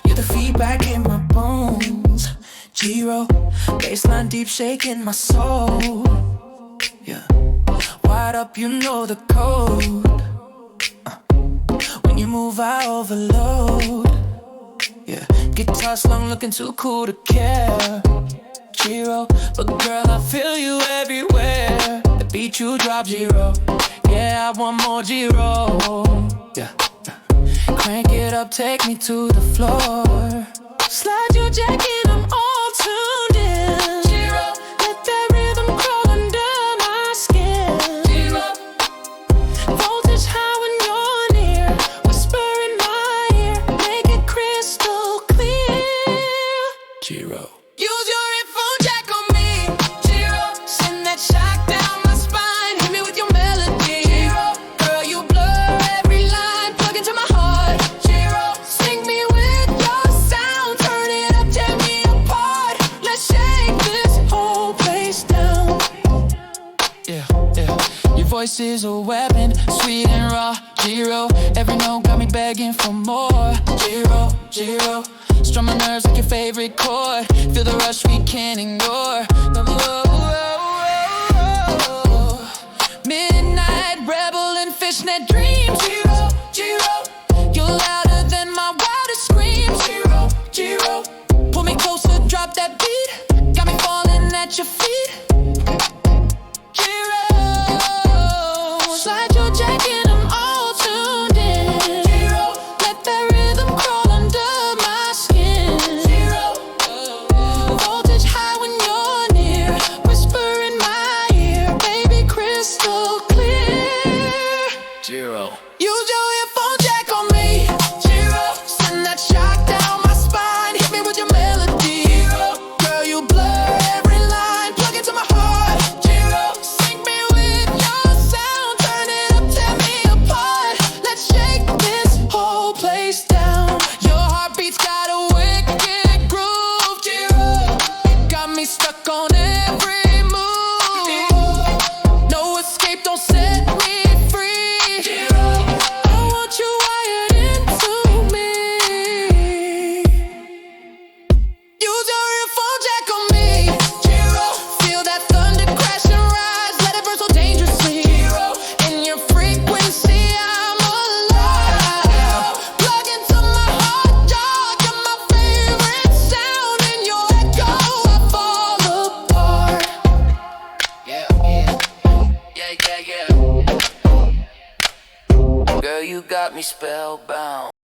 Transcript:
You're the feedback in my bones, Jiro. Baseline deep shaking my soul. Yeah, wide up, you know the code. When you move, I overload. Yeah, guitar slung, looking too cool to care, Jiro. But girl, I feel you everywhere. The beat you drop, Jiro. Yeah, I want more, Jiro. Yeah, crank it up, take me to the floor. Slide your jacket, I'm all tuned in, Jiro. Let that rhythm crawl under my skin, Jiro. Voltage high when you're near, whisper in my ear, make it crystal clear, Jiro. Use your headphone jack on me, Jiro. Send that shock down my spine, hit me with your melody, Jiro. Girl, you blur every line, plug into my heart, Jiro. Sing me with your sound, turn it up, tear me apart. Let's shake this whole place down. Yeah, yeah. Your voice is a weapon, sweet and raw, Jiro. Every note got me begging for more, Jiro, Jiro. Strum my nerves like your favorite chord. Feel the rush we can't ignore. Midnight rebel and fishnet dreams, Jiro, Jiro. You're louder than my wildest screams, Jiro, Jiro. Pull me closer, drop that beat, got me falling at your feet, Jiro. Slide your jacket, I'm all tuned in, Jiro. Let that rhythm crawl under my skin, Jiro. Voltage high when you're near, whisper in my ear, baby, crystal clear, Jiro. Use your earphone jack on me, Jiro. Send that shock down my spine, hit me with your melody, Jiro. Girl, you blur every line, plug into my heart, Jiro. Sing me with your sound, turn it up, tear me apart. Let's shake this whole place down. Your heartbeat's got a wicked groove, Jiro. Got me stuck on every move. No escape, don't set me free, Jiro. I want you wired into me. Use your earphone jack on me, Jiro. Feel that thunder crash and rise, let it burn so dangerously, Jiro. In your frequency, I'm alive. Plug into my heart, dog. You're my favorite sound. In your echo, I fall apart. Yeah, yeah, yeah, yeah, yeah. Girl, you got me spellbound.